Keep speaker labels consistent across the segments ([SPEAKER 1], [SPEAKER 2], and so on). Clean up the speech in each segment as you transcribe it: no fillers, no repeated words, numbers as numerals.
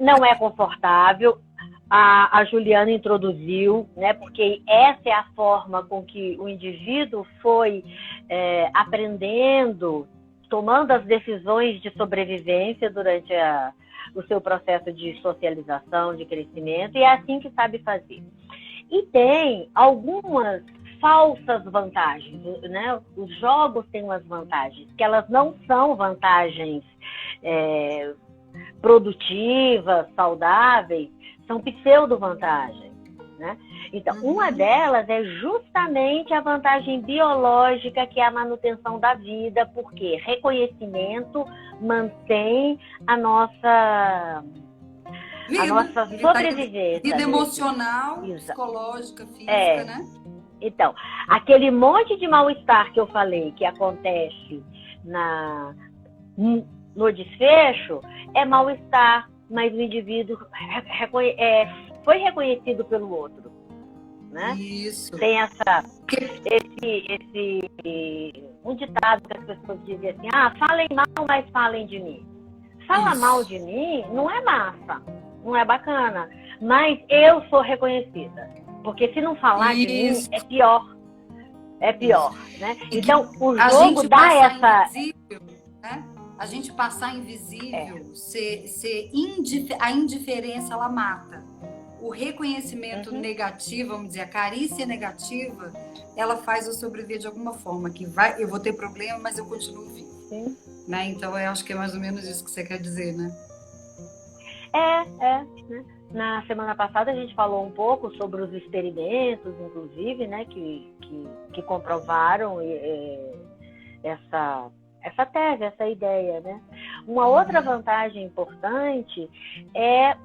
[SPEAKER 1] não é confortável. A Juliana introduziu, né? Porque essa é a forma com que o indivíduo foi aprendendo, tomando as decisões de sobrevivência durante o seu processo de socialização, de crescimento, e é assim que sabe fazer. E tem algumas falsas vantagens, né? Os jogos têm umas vantagens, que elas não são vantagens produtivas, saudáveis, são pseudo-vantagens, né? Então, uma delas é justamente a vantagem biológica, que é a manutenção da vida, porque reconhecimento mantém a nossa sobrevivência.
[SPEAKER 2] Vida emocional, psicológica, física, né?
[SPEAKER 1] Então, aquele monte de mal-estar que eu falei que acontece no desfecho é mal-estar, mas o indivíduo foi reconhecido pelo outro, né?
[SPEAKER 2] Isso.
[SPEAKER 1] Tem um ditado que as pessoas dizem assim: falem mal, mas falem de mim. Falar mal de mim não é massa, não é bacana, mas eu sou reconhecida, porque se não falar de mim é pior. É pior, né? Então, o jogo dá essa...
[SPEAKER 2] né? A gente passar invisível, a indiferença, ela mata. O reconhecimento negativo, vamos dizer, a carícia negativa, ela faz eu sobreviver de alguma forma, eu vou ter problema, mas eu continuo vivo.
[SPEAKER 1] Sim.
[SPEAKER 2] Né? Então, eu acho que é mais ou menos isso que você quer dizer, né?
[SPEAKER 1] Né? Na semana passada a gente falou um pouco sobre os experimentos, inclusive, né, que comprovaram essa tese, essa ideia, né? Uma outra vantagem importante é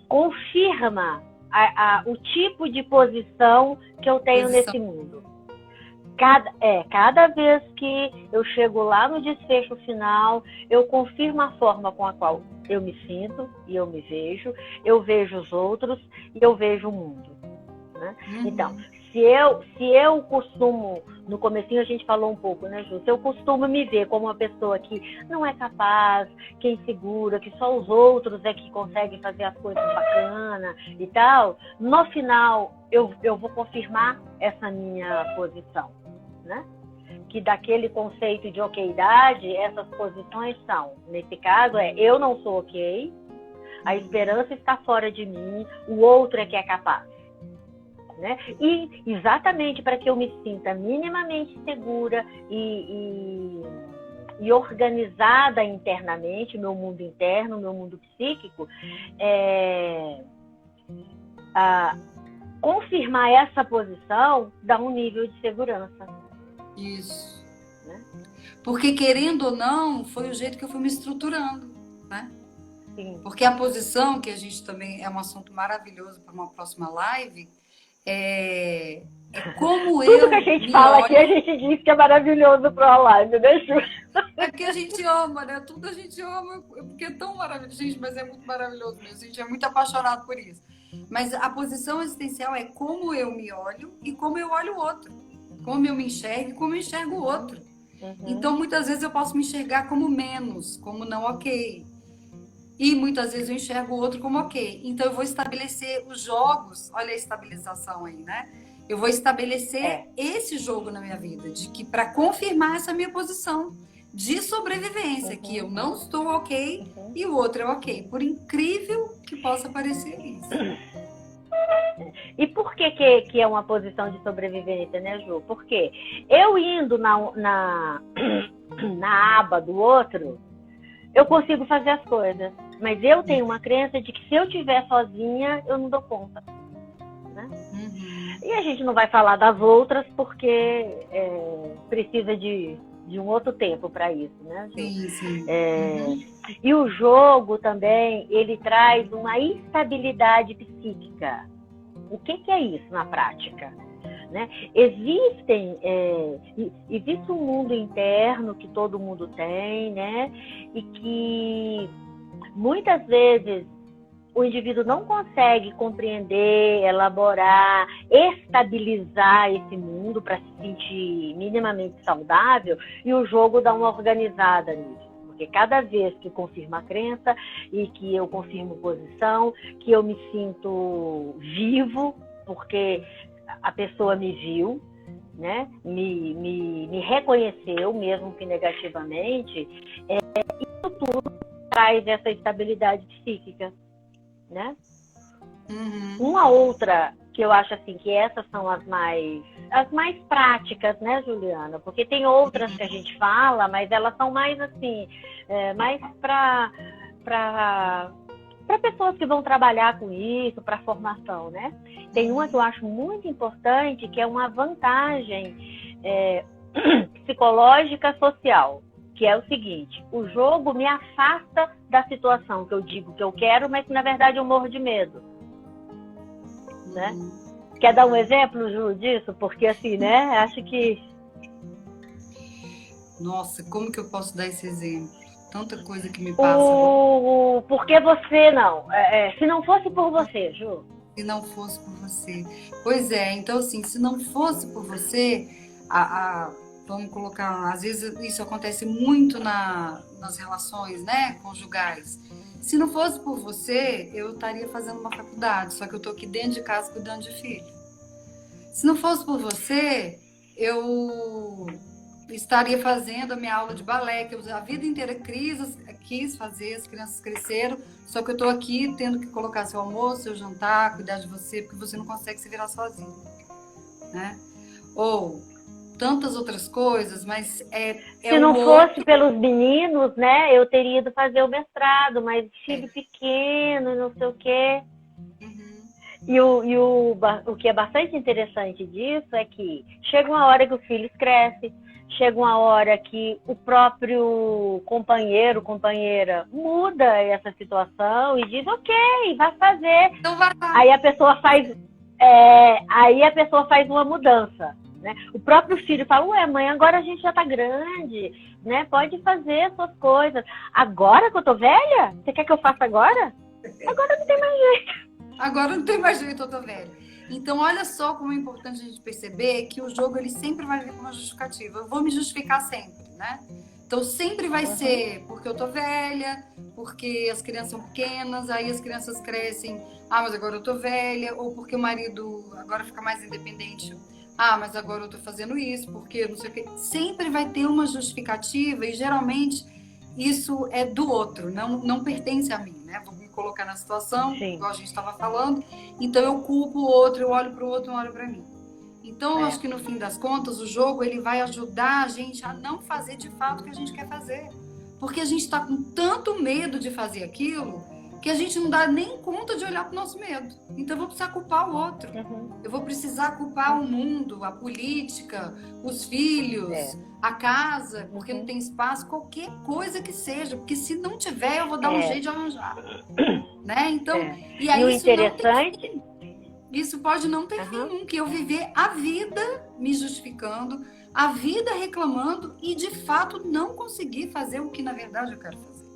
[SPEAKER 1] confirma o tipo de posição que eu tenho nesse mundo. Cada vez que eu chego lá no desfecho final, eu confirmo a forma com a qual eu me sinto e eu me vejo, eu vejo os outros e eu vejo o mundo, né? Então, se eu costumo, no comecinho a gente falou um pouco, né, Ju? Se eu costumo me ver como uma pessoa que não é capaz, que é insegura, que só os outros é que conseguem fazer as coisas bacanas e tal, no final eu vou confirmar essa minha posição, né? Que daquele conceito de okeidade, essas posições são, nesse caso, eu não sou ok, a esperança está fora de mim, o outro é que é capaz. Né? E exatamente para que eu me sinta minimamente segura e organizada internamente, meu mundo interno, meu mundo psíquico, confirmar essa posição dá um nível de segurança.
[SPEAKER 2] Isso. Né? Porque, querendo ou não, foi o jeito que eu fui me estruturando, né? Sim. Porque a posição, que a gente também é um assunto maravilhoso para uma próxima live, é como
[SPEAKER 1] tudo que a gente fala aqui, a gente diz que é maravilhoso para a live, né, Ju?
[SPEAKER 2] É porque a gente ama, né? Tudo a gente ama, porque é tão maravilhoso, gente, mas é muito maravilhoso mesmo. A gente é muito apaixonado por isso. Mas a posição existencial é como eu me olho e como eu olho o outro. Como eu me enxergo e como eu enxergo o outro. Então, muitas vezes eu posso me enxergar como menos, como não ok. E muitas vezes eu enxergo o outro como ok. Então, eu vou estabelecer os jogos. Olha a estabilização aí, né? Eu vou estabelecer esse jogo na minha vida, de que para confirmar essa minha posição de sobrevivência, que eu não estou ok e o outro é ok. Por incrível que possa parecer isso.
[SPEAKER 1] E por que é uma posição de sobrevivência, né, Ju? Porque eu indo na aba do outro, eu consigo fazer as coisas. Mas eu tenho uma crença de que se eu estiver sozinha, eu não dou conta. Né? E a gente não vai falar das outras porque precisa de um outro tempo para isso, né, Ju?
[SPEAKER 2] Sim.
[SPEAKER 1] E o jogo também, ele traz uma instabilidade psíquica. O que é isso na prática? Né? Existe um mundo interno que todo mundo tem, né? E que muitas vezes o indivíduo não consegue compreender, elaborar, estabilizar esse mundo para se sentir minimamente saudável, e o jogo dá uma organizada nisso. porque cada vez que confirmo a crença e que eu confirmo posição, que eu me sinto vivo, porque a pessoa me viu, né? Me reconheceu, mesmo que negativamente, isso tudo traz essa estabilidade psíquica, né? Uma outra que eu acho assim que essas são as mais práticas, né, Juliana? Porque tem outras que a gente fala, mas elas são mais assim, mais para pessoas que vão trabalhar com isso, para formação, né? Tem uma que eu acho muito importante, que é uma vantagem psicológica social, que é o seguinte: o jogo me afasta da situação que eu digo que eu quero, mas que na verdade eu morro de medo, né? Quer dar um exemplo, Ju, disso? Porque assim, né? Acho que...
[SPEAKER 2] Nossa, como que eu posso dar esse exemplo? Tanta coisa que me passa.
[SPEAKER 1] Porque você não. Se não fosse por você, Ju.
[SPEAKER 2] Se não fosse por você. Pois é, então assim, se não fosse por você, vamos colocar, às vezes isso acontece muito nas relações, né, conjugais. Se não fosse por você, eu estaria fazendo uma faculdade, só que eu estou aqui dentro de casa cuidando de filho. Se não fosse por você, eu estaria fazendo a minha aula de balé, que eu a vida inteira quis fazer, as crianças cresceram, só que eu estou aqui tendo que colocar seu almoço, seu jantar, cuidar de você, porque você não consegue se virar sozinho, né? Ou tantas outras coisas, mas
[SPEAKER 1] se não fosse pelos meninos, né, eu teria ido fazer o mestrado, mas filho pequeno, não sei o quê. E o que é bastante interessante disso é que chega uma hora que o filho cresce, chega uma hora que o próprio companheiro, companheira muda essa situação e diz, ok, vai fazer.
[SPEAKER 2] Então vai.
[SPEAKER 1] Aí a pessoa faz uma mudança. Né? O próprio filho fala, ué, mãe, agora a gente já tá grande, né? Pode fazer as suas coisas. Agora que eu tô velha? Você quer que eu faça agora? Agora não tem mais jeito.
[SPEAKER 2] Agora não tem mais jeito, eu tô velha. Então, olha só como é importante a gente perceber que o jogo ele sempre vai vir com uma justificativa. Eu vou me justificar sempre, né? Então, sempre vai ser porque eu tô velha, porque as crianças são pequenas, aí as crianças crescem, mas agora eu tô velha, ou porque o marido agora fica mais independente. Mas agora eu tô fazendo isso, porque não sei o quê. Sempre vai ter uma justificativa e geralmente isso é do outro, não pertence a mim, né? Vou me colocar na situação,
[SPEAKER 1] Sim.
[SPEAKER 2] igual a gente estava falando, então eu culpo o outro, eu olho para o outro, eu olho para mim. Então, eu acho que no fim das contas, o jogo ele vai ajudar a gente a não fazer de fato o que a gente quer fazer. Porque a gente está com tanto medo de fazer aquilo que a gente não dá nem conta de olhar para o nosso medo. Então, eu vou precisar culpar o outro. Eu vou precisar culpar o mundo, a política, os filhos, a casa, porque não tem espaço, qualquer coisa que seja. Porque se não tiver, eu vou dar um jeito de arranjar. Né? Então, e aí
[SPEAKER 1] o
[SPEAKER 2] isso
[SPEAKER 1] interessante...
[SPEAKER 2] Isso pode não ter fim nunca, eu viver a vida me justificando, a vida reclamando e de fato não conseguir fazer o que na verdade eu quero fazer.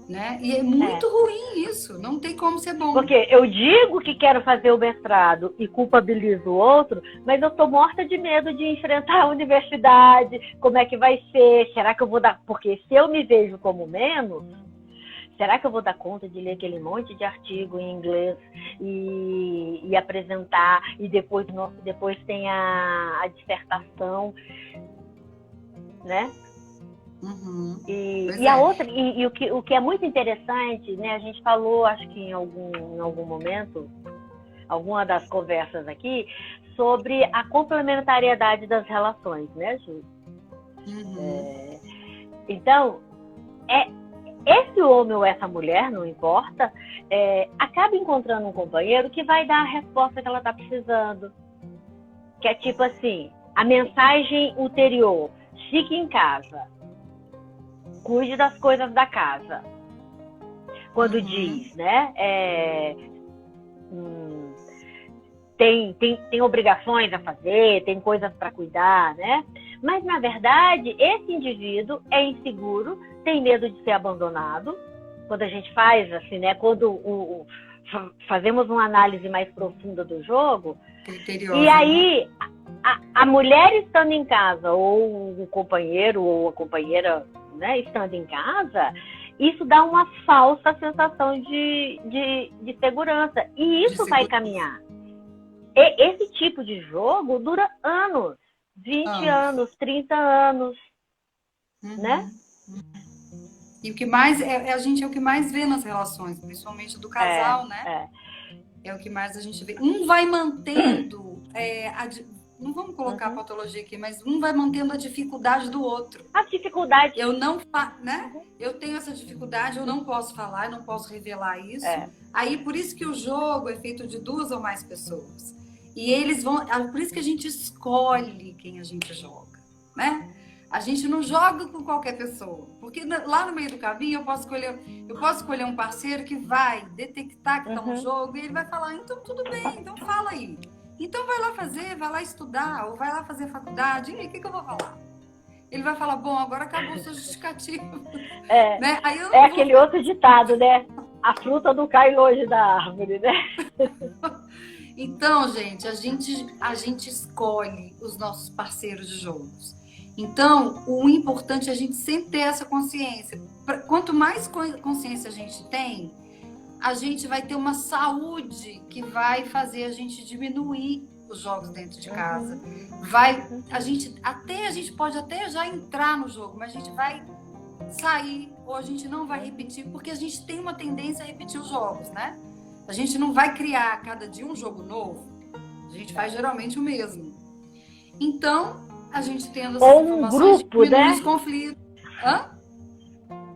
[SPEAKER 2] Né? E é muito ruim isso, não tem como ser bom.
[SPEAKER 1] Porque eu digo que quero fazer o mestrado e culpabilizo o outro, mas eu tô morta de medo de enfrentar a universidade, como é que vai ser, será que eu vou dar... Porque se eu me vejo como menos, será que eu vou dar conta de ler aquele monte de artigo em inglês e apresentar, e depois tem a dissertação, né? E a outra, o que é muito interessante, né? A gente falou, acho que em algum momento, alguma das conversas aqui, sobre a complementariedade das relações, né, Ju? Então, esse homem ou essa mulher, não importa, acaba encontrando um companheiro que vai dar a resposta que ela está precisando. Que é tipo assim, a mensagem ulterior, fique em casa, cuide das coisas da casa. Quando diz, né, tem obrigações a fazer, tem coisas para cuidar, né? Mas, na verdade, esse indivíduo é inseguro, tem medo de ser abandonado. Quando a gente faz assim, né? Quando fazemos uma análise mais profunda do jogo, e aí a mulher estando em casa, ou o companheiro ou a companheira, né, estando em casa, isso dá uma falsa sensação de segurança. E isso vai caminhar. Esse tipo de jogo dura anos. 20 anos, 30 anos, né?
[SPEAKER 2] E o que mais a gente é o que mais vê nas relações, principalmente do casal, né? É o que mais a gente vê. Um vai mantendo, não vamos colocar a patologia aqui, mas um vai mantendo a dificuldade do outro.
[SPEAKER 1] A dificuldade.
[SPEAKER 2] Eu não, né? Eu tenho essa dificuldade, eu não posso falar, eu não posso revelar isso. Aí, por isso que o jogo é feito de 2 ou mais pessoas. E eles vão, por isso que a gente escolhe quem a gente joga, né? A gente não joga com qualquer pessoa, porque lá no meio do caminho eu posso escolher um parceiro que vai detectar que está um jogo e ele vai falar, então tudo bem, então fala aí. Então vai lá estudar, ou vai lá fazer faculdade, e aí o que eu vou falar? Ele vai falar, bom, agora acabou o seu justificativo. Né? Aí
[SPEAKER 1] aquele outro ditado, né? A fruta não cai longe da árvore, né?
[SPEAKER 2] Então, gente, a gente escolhe os nossos parceiros de jogos. Então, o importante é a gente sempre ter essa consciência. Quanto mais consciência a gente tem, a gente vai ter uma saúde que vai fazer a gente diminuir os jogos dentro de casa. A gente pode até já entrar no jogo, mas a gente vai sair ou a gente não vai repetir, porque a gente tem uma tendência a repetir os jogos, né? A gente não vai criar cada dia um jogo novo. A gente faz geralmente o mesmo. Então, a gente tendo essas informações,
[SPEAKER 1] grupo, né?
[SPEAKER 2] Os conflitos.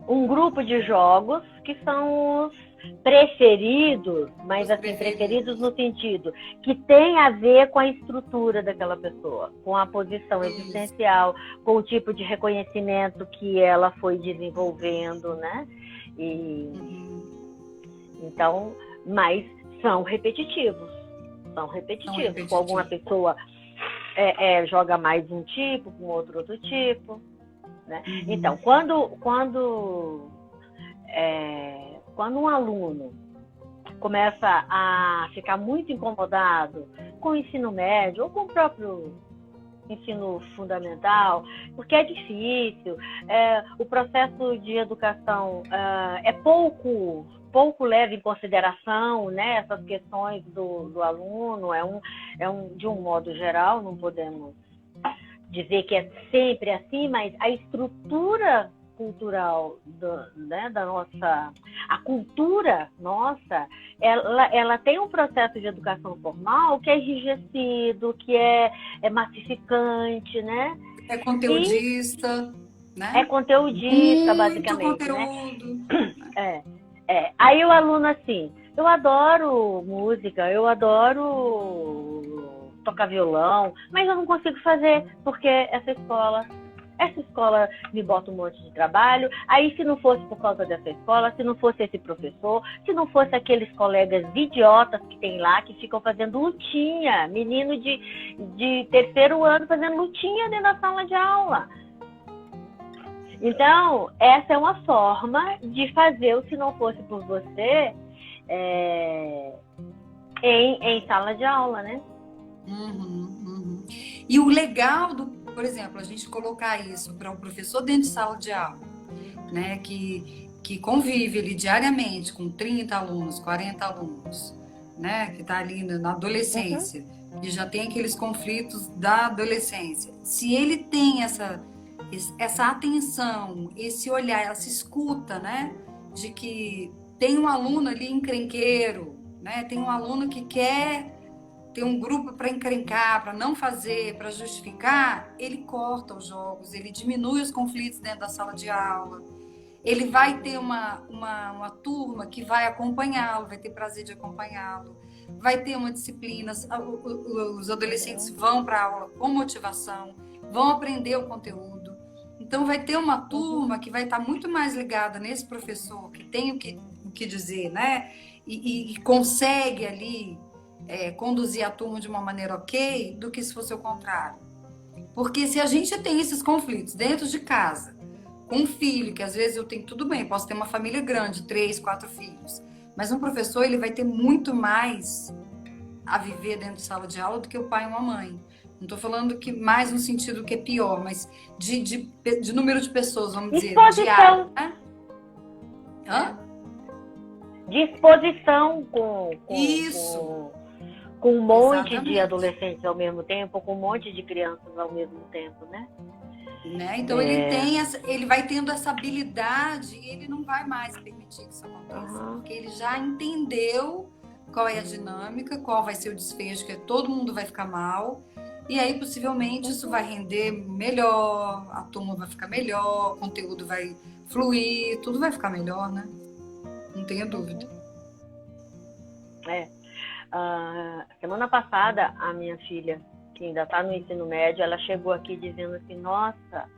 [SPEAKER 1] Um grupo de jogos que são os preferidos, mas assim, preferidos no sentido que tem a ver com a estrutura daquela pessoa, com a posição existencial, com o tipo de reconhecimento que ela foi desenvolvendo, né? Então, mas são repetitivos. Com alguma pessoa joga mais um tipo, com outro tipo, né? Então, quando um aluno começa a ficar muito incomodado com o ensino médio ou com o próprio ensino fundamental, porque é difícil, o processo de educação é pouco leva em consideração, né, essas questões do aluno, de um modo geral, não podemos dizer que é sempre assim, mas a estrutura cultural da nossa, a cultura nossa, ela tem um processo de educação formal que é enrijecido, que é massificante, né?
[SPEAKER 2] É conteudista, né?
[SPEAKER 1] É conteudista,
[SPEAKER 2] muito
[SPEAKER 1] basicamente,
[SPEAKER 2] conteúdo.
[SPEAKER 1] Né? Aí o aluno assim, eu adoro música, eu adoro tocar violão, mas eu não consigo fazer porque essa escola me bota um monte de trabalho. Aí, se não fosse por causa dessa escola, se não fosse esse professor, se não fosse aqueles colegas idiotas que tem lá, que ficam fazendo lutinha, menino de terceiro ano fazendo lutinha dentro da sala de aula. Então, essa é uma forma de fazer o se não fosse por você em sala de aula, né?
[SPEAKER 2] E o legal por exemplo, a gente colocar isso para um professor dentro de sala de aula, né, que convive ali diariamente com 30 alunos, 40 alunos, né, que está ali na adolescência, e já tem aqueles conflitos da adolescência. Se ele tem essa atenção, esse olhar, essa escuta, né, de que tem um aluno ali encrenqueiro, né, tem um aluno que quer ter um grupo para encrencar, para não fazer, para justificar, ele corta os jogos, ele diminui os conflitos dentro da sala de aula, ele vai ter uma turma que vai acompanhá-lo, vai ter prazer de acompanhá-lo, vai ter uma disciplina, os adolescentes vão para a aula com motivação, vão aprender o conteúdo. Então vai ter uma turma que vai estar muito mais ligada nesse professor que tem o que dizer, né? E consegue ali conduzir a turma de uma maneira ok, do que se fosse o contrário. Porque se a gente tem esses conflitos dentro de casa, com um filho, que às vezes eu tenho tudo bem, posso ter uma família grande, 3, 4 filhos, mas um professor ele vai ter muito mais a viver dentro de sala de aula do que o pai e uma mãe. Não estou falando que mais no sentido que é pior, mas de número de pessoas, vamos dizer,
[SPEAKER 1] Exposição.
[SPEAKER 2] diário, né? Hã?
[SPEAKER 1] Disposição
[SPEAKER 2] Isso,
[SPEAKER 1] com um monte de
[SPEAKER 2] exatamente.
[SPEAKER 1] adolescentes ao mesmo tempo, com um monte de crianças ao mesmo tempo, né?
[SPEAKER 2] Né? Então ele vai tendo essa habilidade e ele não vai mais permitir que isso aconteça, porque ele já entendeu qual é a dinâmica, qual vai ser o desfecho, que todo mundo vai ficar mal, e aí possivelmente isso vai render melhor, a turma vai ficar melhor, o conteúdo vai fluir, tudo vai ficar melhor, né? Não tenha dúvida.
[SPEAKER 1] Semana passada, a minha filha, que ainda está no ensino médio, ela chegou aqui dizendo assim, nossa,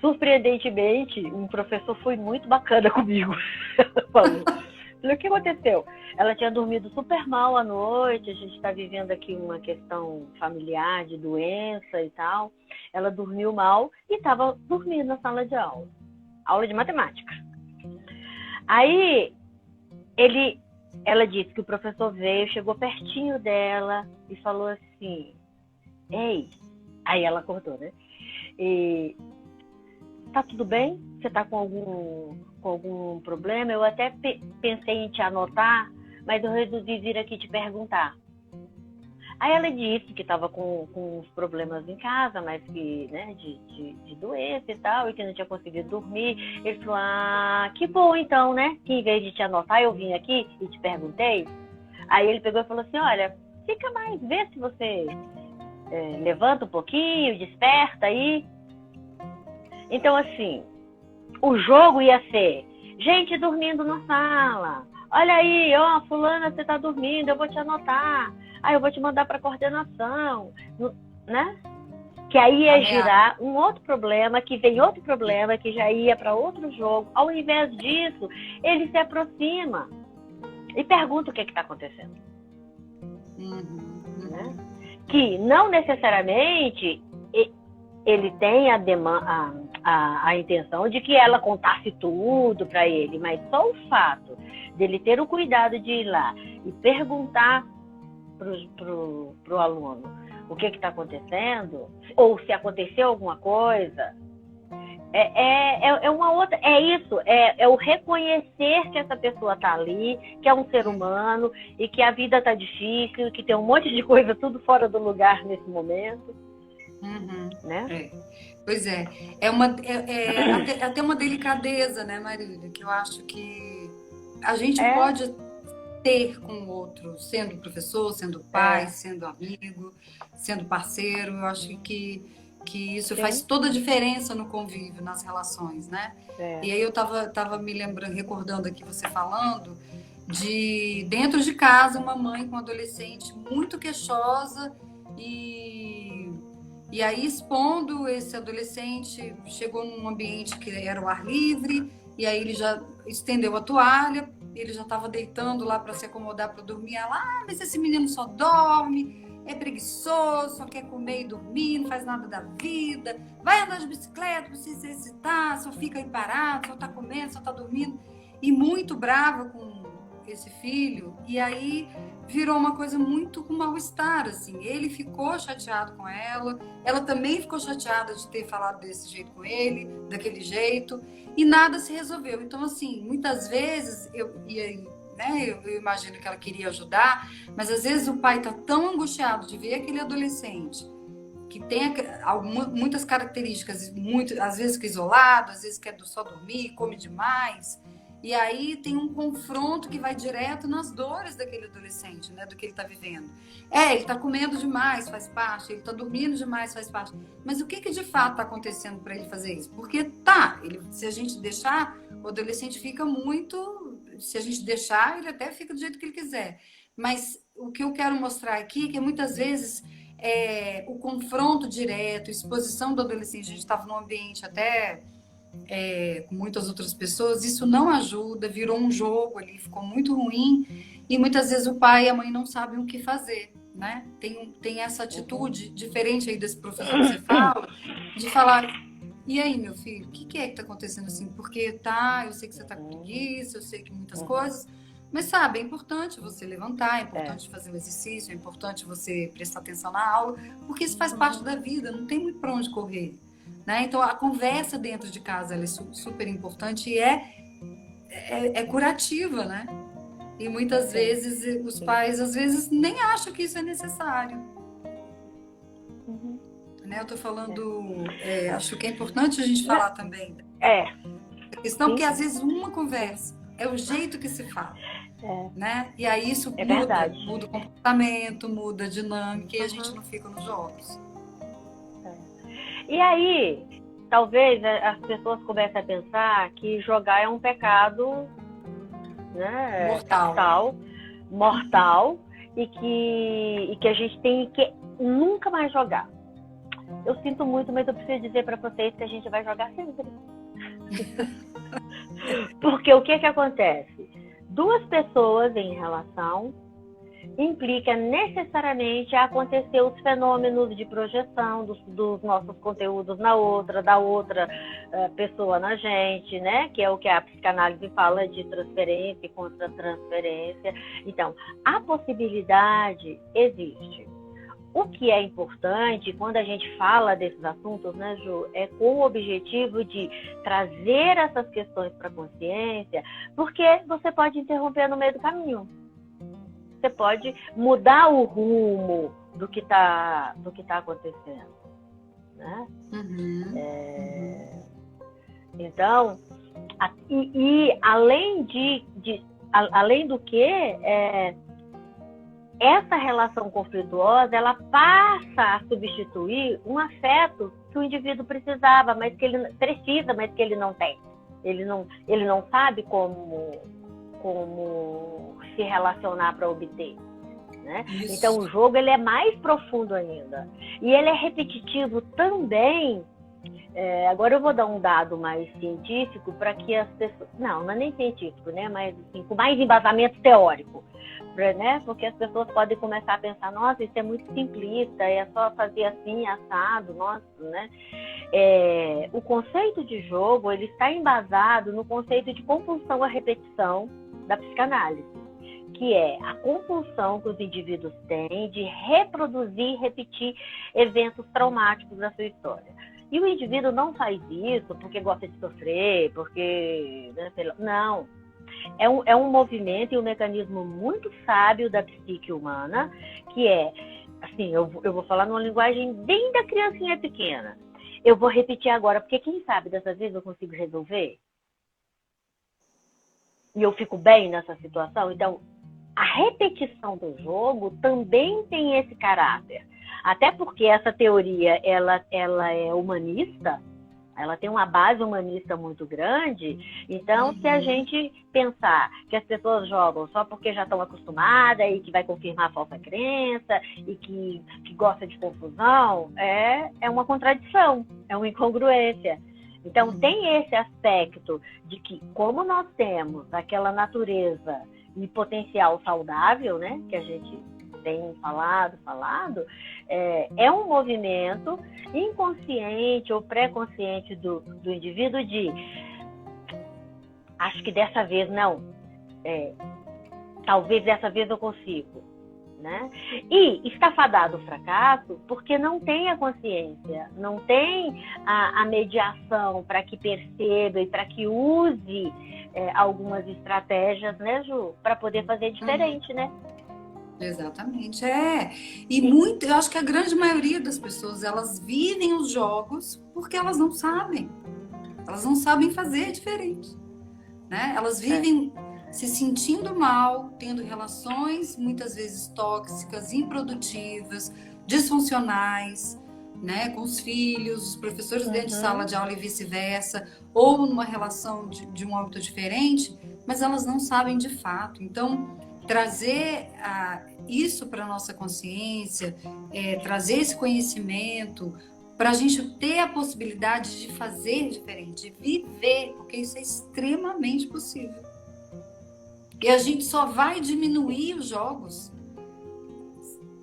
[SPEAKER 1] surpreendentemente, um professor foi muito bacana comigo. Falei, o que aconteceu? Ela tinha dormido super mal à noite, a gente está vivendo aqui uma questão familiar de doença e tal. Ela dormiu mal e estava dormindo na sala de aula. Aula de matemática. Aí, ela disse que o professor veio, chegou pertinho dela e falou assim, ei, aí ela acordou, né? E, tá tudo bem? Você tá com algum problema? Eu até pensei em te anotar, mas eu resolvi vir aqui te perguntar. Aí ela disse que estava com uns problemas em casa, mas que, né, de doença e tal, e que não tinha conseguido dormir. Ele falou, que bom então, né? Que em vez de te anotar, eu vim aqui e te perguntei. Aí ele pegou e falou assim, olha, fica mais, vê se você levanta um pouquinho, desperta aí. Então, assim, o jogo ia ser gente dormindo na sala. Olha aí, ó, fulana, você tá dormindo, eu vou te anotar. Aí eu vou te mandar para coordenação, né? Que aí ia girar um outro problema, que vem outro problema, que já ia para outro jogo. Ao invés disso, ele se aproxima e pergunta o que está acontecendo. Né? Que não necessariamente ele tem a intenção de que ela contasse tudo para ele, mas só o fato dele ter o cuidado de ir lá e perguntar pro aluno o que está acontecendo, ou se aconteceu alguma coisa, é uma outra, é o reconhecer que essa pessoa está ali, que é um ser humano e que a vida está difícil, que tem um monte de coisa tudo fora do lugar nesse momento. Né?
[SPEAKER 2] Pois é até uma delicadeza, né, Marília, que eu acho que a gente pode ter com o outro, sendo professor, sendo pai, sendo amigo, sendo parceiro. Eu acho que isso faz toda a diferença no convívio, nas relações, né? E aí eu tava me lembrando, recordando aqui você falando de dentro de casa, uma mãe com um adolescente muito queixosa e aí expondo esse adolescente, chegou num ambiente que era o ar livre, e aí ele já estendeu a toalha, ele já estava deitando lá para se acomodar para dormir. Ela, mas esse menino só dorme, é preguiçoso, só quer comer e dormir, não faz nada da vida, vai andar de bicicleta para se exercitar, só fica aí parado, só está comendo, só está dormindo. E muito brava com esse filho, e aí virou uma coisa muito com mal-estar, assim. Ele ficou chateado com ela também ficou chateada de ter falado desse jeito com ele, daquele jeito, e nada se resolveu. Então, assim, muitas vezes eu imagino que ela queria ajudar, mas às vezes o pai está tão angustiado de ver aquele adolescente que tem muitas características, às vezes que é isolado, às vezes quer só dormir, come demais. E aí tem um confronto que vai direto nas dores daquele adolescente, né? Do que ele está vivendo. Ele está comendo demais, faz parte. Ele está dormindo demais, faz parte. Mas o que de fato está acontecendo para ele fazer isso? Porque se a gente deixar, o adolescente fica muito... Se a gente deixar, ele até fica do jeito que ele quiser. Mas o que eu quero mostrar aqui é que muitas vezes o confronto direto, a exposição do adolescente, a gente estava num ambiente até... com muitas outras pessoas, isso não ajuda, virou um jogo ali, ficou muito ruim, e muitas vezes o pai e a mãe não sabem o que fazer, né? Tem essa atitude diferente aí desse professor que você fala, de falar, e aí, meu filho, o que é que tá acontecendo assim? Porque eu sei que você tá com preguiça, eu sei que muitas coisas, Mas sabe, é importante você levantar, é importante fazer o exercício, é importante você prestar atenção na aula, porque isso faz parte da vida, não tem muito para onde correr. Né? Então, a conversa dentro de casa ela é super importante e é curativa, né? E muitas vezes os pais, às vezes, nem acham que isso é necessário. Né? Eu tô falando, acho que é importante a gente falar também. A questão que, às vezes, uma conversa é o jeito que se fala. Né? E aí isso muda o comportamento, muda a dinâmica e a gente não fica nos jogos.
[SPEAKER 1] E aí, talvez as pessoas comecem a pensar que jogar é um pecado, né, mortal e que a gente tem que nunca mais jogar. Eu sinto muito, mas eu preciso dizer para vocês que a gente vai jogar sempre. Porque o que acontece? Duas pessoas em relação implica necessariamente acontecer os fenômenos de projeção dos nossos conteúdos da outra pessoa na gente, né? Que é o que a psicanálise fala de transferência e contra-transferência. Então, a possibilidade existe. O que é importante, quando a gente fala desses assuntos, né, Ju, é com o objetivo de trazer essas questões para a consciência, porque você pode interromper no meio do caminho. Você pode mudar o rumo do que tá acontecendo, né? Então, além do que, essa relação conflituosa, ela passa a substituir um afeto que o indivíduo precisava, mas que ele precisa, mas que ele não tem. Ele não sabe como se relacionar para obter. Né? Então, o jogo ele é mais profundo ainda. E ele é repetitivo também. Agora eu vou dar um dado mais científico para que as pessoas... Não é nem científico, né? Mas assim, com mais embasamento teórico. Né? Porque as pessoas podem começar a pensar, nossa, isso é muito simplista, é só fazer assim, assado, nossa, né? O conceito de jogo, ele está embasado no conceito de compulsão à repetição da psicanálise, que é a compulsão que os indivíduos têm de reproduzir e repetir eventos traumáticos da sua história. E o indivíduo não faz isso porque gosta de sofrer, porque... Né, não. É um movimento e um mecanismo muito sábio da psique humana, que é, assim, eu vou falar numa linguagem bem da criancinha pequena. Eu vou repetir agora, porque quem sabe dessa vez eu consigo resolver? E eu fico bem nessa situação? Então, a repetição do jogo também tem esse caráter. Até porque essa teoria, ela é humanista, ela tem uma base humanista muito grande. Então, se a gente pensar que as pessoas jogam só porque já estão acostumadas e que vai confirmar a falsa crença e que gosta de confusão, é uma contradição, é uma incongruência. Então, tem esse aspecto de que, como nós temos aquela natureza e potencial saudável, né, que a gente tem falado, é um movimento inconsciente ou pré-consciente do indivíduo de acho que dessa vez não, talvez dessa vez eu consigo, né? E está fadado o fracasso porque não tem a consciência, não tem a mediação para que perceba e para que use algumas estratégias, né, Ju, para poder fazer diferente, né?
[SPEAKER 2] Exatamente, E eu acho que a grande maioria das pessoas, elas vivem os jogos porque elas não sabem. Elas não sabem fazer diferente, né? Elas vivem se sentindo mal, tendo relações muitas vezes tóxicas, improdutivas, disfuncionais, né? Com os filhos, os professores dentro de sala de aula e vice-versa, ou numa relação de um âmbito diferente, mas elas não sabem de fato. Então, trazer isso para a nossa consciência, trazer esse conhecimento para a gente ter a possibilidade de fazer diferente, de viver, porque isso é extremamente possível. E a gente só vai diminuir os jogos,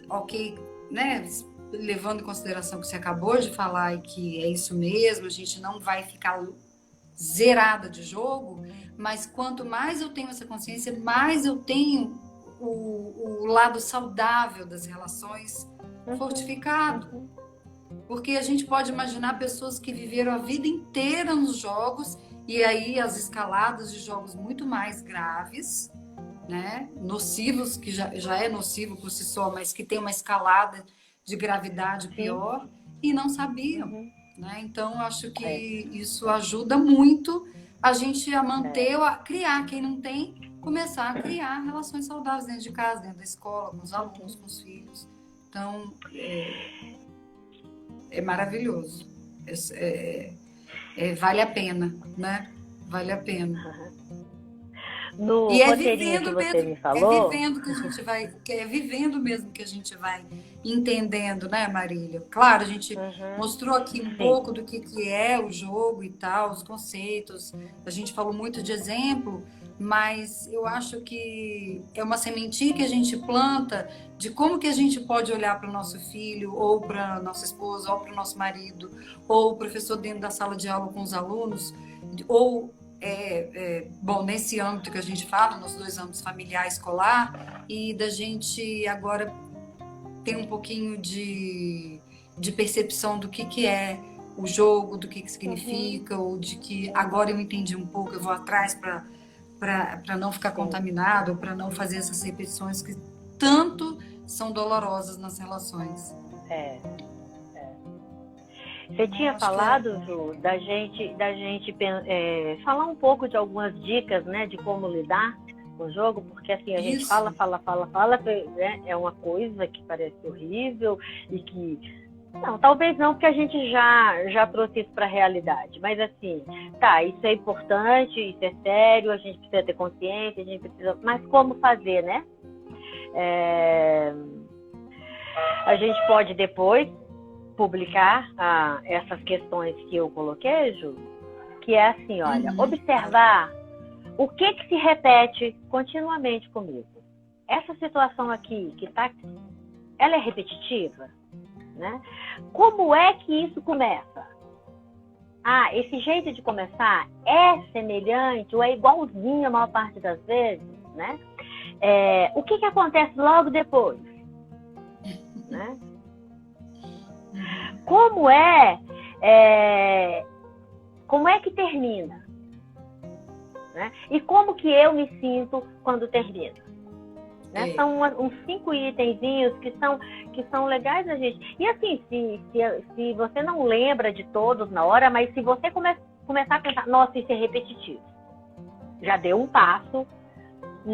[SPEAKER 2] ok, né? Levando em consideração o que você acabou de falar e que é isso mesmo, a gente não vai ficar zerada de jogo, mas quanto mais eu tenho essa consciência, mais eu tenho o lado saudável das relações fortificado. Porque a gente pode imaginar pessoas que viveram a vida inteira nos jogos, e aí as escaladas de jogos muito mais graves, né? Nocivos, que já é nocivo por si só, mas que tem uma escalada de gravidade pior, e não sabiam. Né? Então, acho que isso ajuda muito a gente a manter, a criar. Quem não tem, começar a criar relações saudáveis dentro de casa, dentro da escola, com os alunos, com os filhos. Então, é maravilhoso. Vale a pena, né? Vale a pena.
[SPEAKER 1] No
[SPEAKER 2] e é
[SPEAKER 1] roteirinho que você me falou...
[SPEAKER 2] É vivendo que a gente vai... É vivendo mesmo que a gente vai entendendo, né, Marília? Claro, a gente mostrou aqui um pouco do que é o jogo e tal, os conceitos. A gente falou muito de exemplo, mas eu acho que é uma sementinha que a gente planta de como que a gente pode olhar para o nosso filho, ou para nossa esposa, ou para o nosso marido, ou o professor dentro da sala de aula com os alunos, ou... bom, nesse âmbito que a gente fala, nos 2 âmbitos familiar e escolar, e da gente agora ter um pouquinho de percepção do que é o jogo, do que significa, ou de que agora eu entendi um pouco, eu vou atrás para não ficar contaminado, para não fazer essas repetições que tanto são dolorosas nas relações.
[SPEAKER 1] Você tinha falado, Ju, da gente falar um pouco de algumas dicas, né, de como lidar com o jogo, porque assim, a gente fala, né, é uma coisa que parece horrível e que... Não, talvez não, porque a gente já trouxe isso para a realidade, mas assim, isso é importante, isso é sério, a gente precisa ter consciência, a gente precisa... Mas como fazer, né? A gente pode depois publicar essas questões que eu coloquei, Ju, que é assim, olha, observar o que se repete continuamente comigo. Essa situação aqui, ela é repetitiva, né? Como é que isso começa? Esse jeito de começar é semelhante ou é igualzinho a maior parte das vezes, né? O que acontece logo depois, né? Como é que termina? Né? E como que eu me sinto quando termina? Né? São uns 5 itenzinhos que são legais a gente. E assim, se você não lembra de todos na hora, mas se você começar a pensar, nossa, isso é repetitivo. Já deu um passo.
[SPEAKER 2] Um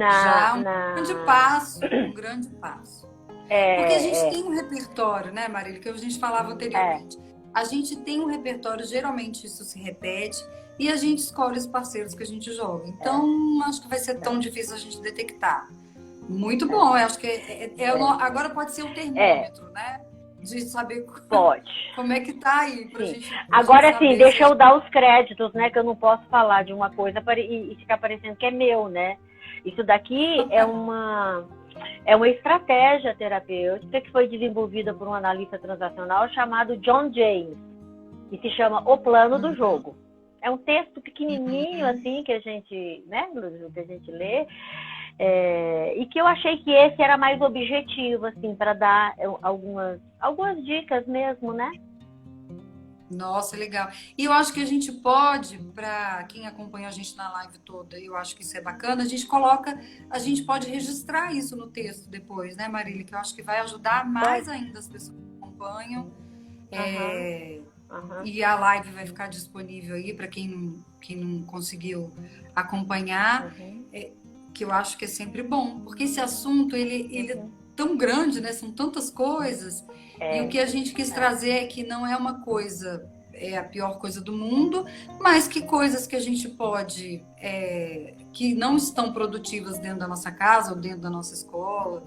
[SPEAKER 2] grande passo. Porque a gente tem um repertório, né, Marília, que a gente falava anteriormente. A gente tem um repertório, geralmente isso se repete, e a gente escolhe os parceiros que a gente joga. Então, acho que vai ser tão difícil a gente detectar. Muito bom, eu acho que agora pode ser o termômetro, né? De saber como é que tá aí. Pra gente
[SPEAKER 1] agora, assim, deixa eu dar os créditos, né? Que eu não posso falar de uma coisa e ficar parecendo que é meu, né? Isso daqui é uma estratégia terapêutica que foi desenvolvida por um analista transacional chamado John James, e se chama O Plano do Jogo. É um texto pequenininho, assim, que a gente, né, que a gente lê, e que eu achei que esse era mais objetivo, assim, para dar algumas dicas mesmo, né?
[SPEAKER 2] Nossa, legal. E eu acho que a gente pode, para quem acompanha a gente na live toda, eu acho que isso é bacana, a gente pode registrar isso no texto depois, né, Marília? Que eu acho que vai ajudar mais ainda as pessoas que acompanham. E a live vai ficar disponível aí para quem não conseguiu acompanhar, que eu acho que é sempre bom, porque esse assunto, ele é tão grande, né? São tantas coisas. E o que a gente quis trazer é que não é uma coisa, a pior coisa do mundo, mas que coisas que a gente pode, que não estão produtivas dentro da nossa casa, ou dentro da nossa escola,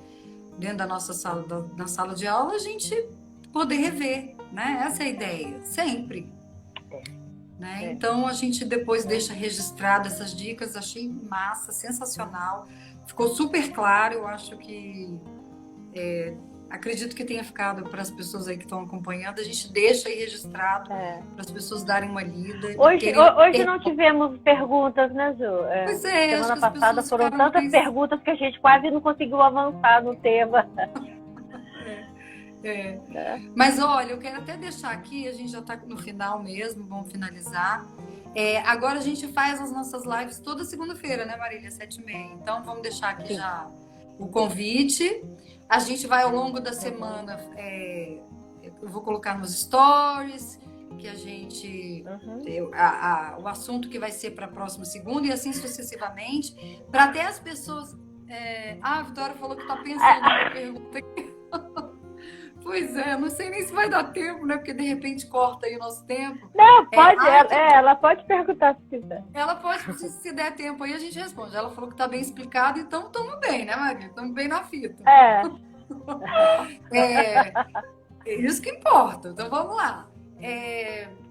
[SPEAKER 2] dentro da nossa sala, na sala de aula, a gente poder rever, né? Essa é a ideia, sempre. Né? Então, a gente depois deixa registrado essas dicas, achei massa, sensacional, ficou super claro, eu acho que acredito que tenha ficado para as pessoas aí que estão acompanhando. A gente deixa aí registrado para as pessoas darem uma lida.
[SPEAKER 1] Hoje não tivemos perguntas, né, Ju?
[SPEAKER 2] Pois é,
[SPEAKER 1] semana
[SPEAKER 2] acho que as
[SPEAKER 1] passada
[SPEAKER 2] pessoas
[SPEAKER 1] foram
[SPEAKER 2] ficaram
[SPEAKER 1] tantas perguntas que a gente quase não conseguiu avançar no tema.
[SPEAKER 2] Mas olha, eu quero até deixar aqui, a gente já está no final mesmo, vamos finalizar. Agora a gente faz as nossas lives toda segunda-feira, né, Marília? 7h30. Então vamos deixar aqui já o convite. A gente vai ao longo da semana, eu vou colocar nos stories, que a gente. O assunto que vai ser para a próxima segunda e assim sucessivamente, para até as pessoas. A Vitória falou que está pensando na pergunta aqui. Pois é, não sei nem se vai dar tempo, né? Porque de repente corta aí o nosso tempo.
[SPEAKER 1] Não, pode, ela pode perguntar se quiser.
[SPEAKER 2] Ela pode, se der tempo aí, a gente responde. Ela falou que tá bem explicado, então estamos bem, né, Maria? Estamos bem na fita. É isso que importa. Então vamos lá.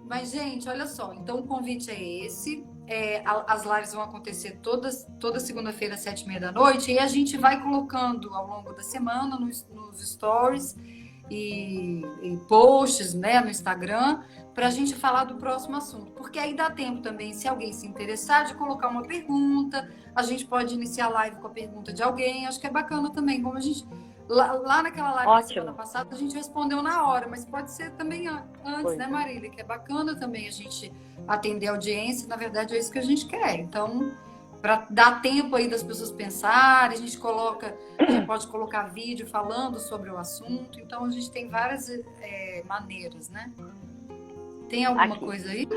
[SPEAKER 2] Mas, gente, olha só. Então o convite é esse. As lives vão acontecer toda segunda-feira, às 7h30 da noite. E a gente vai colocando ao longo da semana nos stories e posts, né, no Instagram, para a gente falar do próximo assunto. Porque aí dá tempo também, se alguém se interessar, de colocar uma pergunta. A gente pode iniciar a live com a pergunta de alguém. Acho que é bacana também, como a gente... Lá naquela live da semana passada, a gente respondeu na hora, mas pode ser também antes, né, Marília? Que é bacana também a gente atender a audiência. Na verdade, é isso que a gente quer. Então, para dar tempo aí das pessoas pensarem, a gente pode colocar vídeo falando sobre o assunto. Então, a gente tem várias maneiras, né? Tem alguma coisa aí?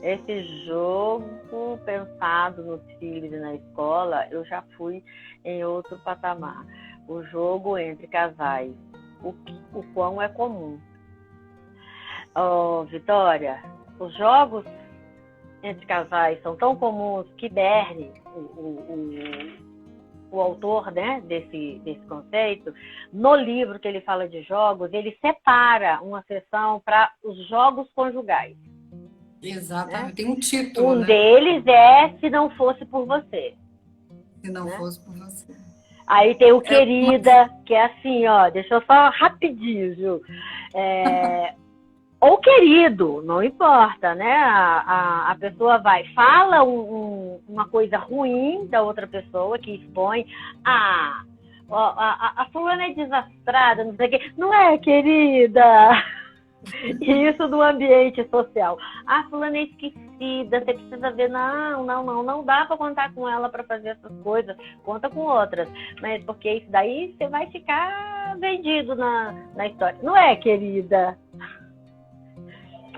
[SPEAKER 1] Esse jogo pensado nos filhos e na escola, eu já fui em outro patamar. O jogo entre casais, o quão é comum. Vitória, os jogos entre casais são tão comuns que Bernie, o autor, né, desse conceito, no livro que ele fala de jogos, ele separa uma seção para os jogos conjugais.
[SPEAKER 2] Exatamente, né? Tem um título.
[SPEAKER 1] Um deles é Se Não Fosse Por Você.
[SPEAKER 2] Se Não Fosse Por Você.
[SPEAKER 1] Aí tem o Querida, que é assim, ó, deixa eu só rapidinho, Ju. Ou querido, não importa, né? A pessoa fala uma coisa ruim da outra pessoa, que expõe. A fulana é desastrada, não sei o quê. Não é, querida? E isso no ambiente social. Fulana é esquecida, você precisa ver. Não dá para contar com ela para fazer essas coisas. Conta com outras. Mas porque isso daí você vai ficar vendido na história. Não é, querida?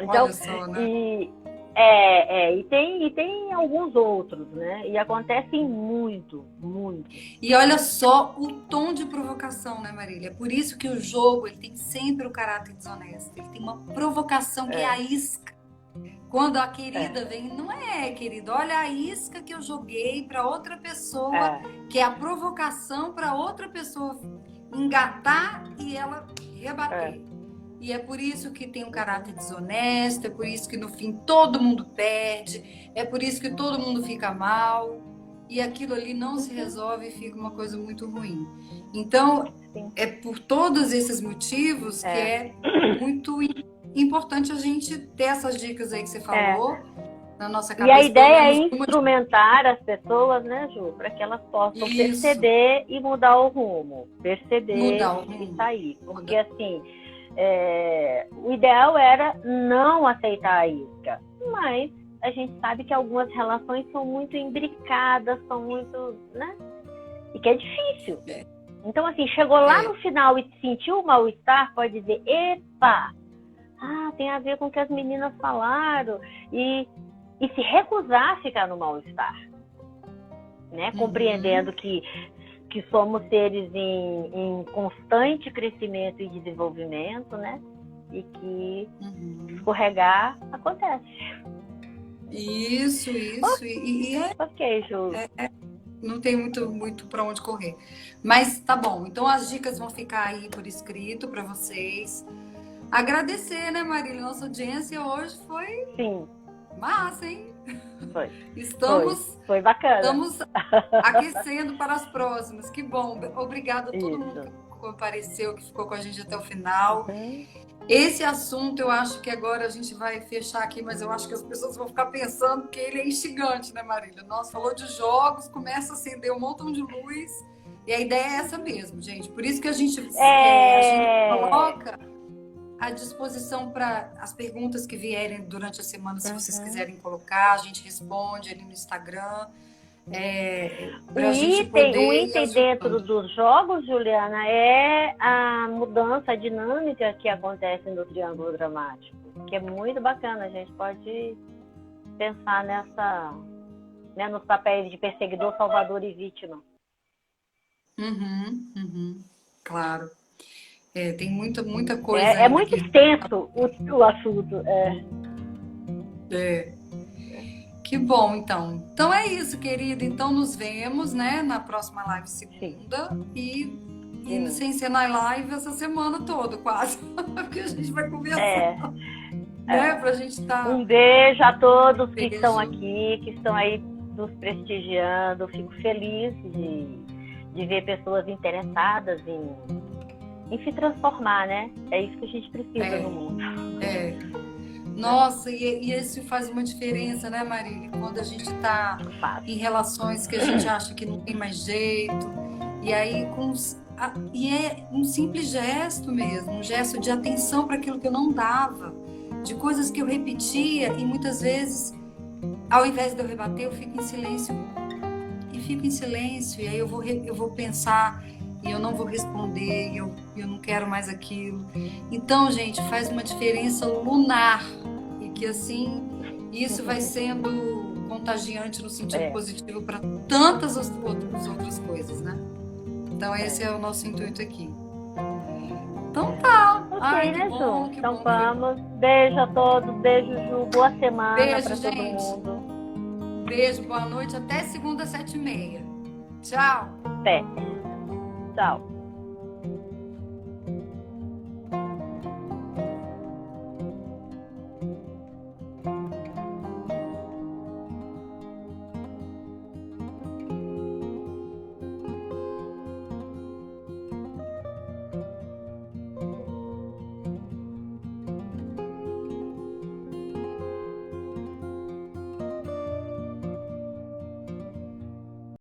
[SPEAKER 1] Então,
[SPEAKER 2] olha só, né?
[SPEAKER 1] e tem alguns outros, né? E acontecem muito.
[SPEAKER 2] E olha só o tom de provocação, né, Marília? É por isso que o jogo ele tem sempre o caráter desonesto. Ele tem uma provocação que é a isca. Quando a querida vem, não é, querida, olha a isca que eu joguei para outra pessoa, que é a provocação para outra pessoa engatar e ela rebater. E é por isso que tem um caráter desonesto, é por isso que no fim todo mundo perde, é por isso que todo mundo fica mal, e aquilo ali não se resolve e fica uma coisa muito ruim. Então, é por todos esses motivos que é muito importante a gente ter essas dicas aí que você falou na nossa cabeça.
[SPEAKER 1] E a ideia é instrumentar as pessoas, né, Ju, para que elas possam perceber e mudar o rumo. Perceber e sair. Porque assim... o ideal era não aceitar a isca, mas a gente sabe que algumas relações são muito imbricadas, são muito, né? E que é difícil. Então, assim, chegou lá no final e sentiu o mal-estar, pode dizer, epa, tem a ver com o que as meninas falaram, e se recusar a ficar no mal-estar, né? Compreendendo que somos seres em constante crescimento e desenvolvimento, né? E que escorregar acontece.
[SPEAKER 2] Isso.
[SPEAKER 1] Ok, Ju.
[SPEAKER 2] Não tem muito para onde correr. Mas tá bom. Então as dicas vão ficar aí por escrito para vocês. Agradecer, né, Marília? Nossa audiência hoje foi massa, hein?
[SPEAKER 1] Foi bacana.
[SPEAKER 2] Estamos aquecendo para as próximas. Que bom. Obrigada a todo mundo compareceu, que ficou com a gente até o final. Esse assunto eu acho que agora a gente vai fechar aqui, mas eu acho que as pessoas vão ficar pensando que ele é instigante, né, Marília? Nossa, falou de jogos, começa a acender um montão de luz, e a ideia é essa mesmo, gente. Por isso que a gente coloca à disposição para as perguntas que vierem durante a semana, se vocês quiserem colocar, a gente responde ali no Instagram.
[SPEAKER 1] O item dentro dos jogos, Juliana, é a mudança, a dinâmica que acontece no triângulo dramático, que é muito bacana. A gente pode pensar nessa, né, nos papéis de perseguidor, salvador e vítima.
[SPEAKER 2] Claro. Tem muita coisa.
[SPEAKER 1] É muito extenso o assunto.
[SPEAKER 2] Que bom, então. Então é isso, querida. Então nos vemos, né, na próxima live segunda. E sem ser na live essa semana toda, quase. Porque a gente vai conversar. Pra gente estar...
[SPEAKER 1] Um beijo a todos que estão aqui, que estão aí nos prestigiando. Fico feliz de ver pessoas interessadas em se transformar, né? É isso que a gente precisa no mundo.
[SPEAKER 2] Nossa, e isso faz uma diferença, né, Marília? Quando a gente está em relações que a gente acha que não tem mais jeito, e aí e é um simples gesto mesmo, um gesto de atenção para aquilo que eu não dava, de coisas que eu repetia, e muitas vezes, ao invés de eu rebater, eu fico em silêncio. E fico em silêncio, e aí eu vou pensar, e eu não vou responder, e eu não quero mais aquilo. Então, gente, faz uma diferença lunar, e que assim, isso vai sendo contagiante no sentido positivo para tantas outras coisas, né? Então esse é o nosso intuito aqui. Então tá.
[SPEAKER 1] Ok, né, Ju? Então vamos. Beijo a todos, beijo, Ju. Boa semana para todo mundo.
[SPEAKER 2] Beijo, boa noite. Até segunda, 7h30. Tchau.
[SPEAKER 1] Até. Tchau.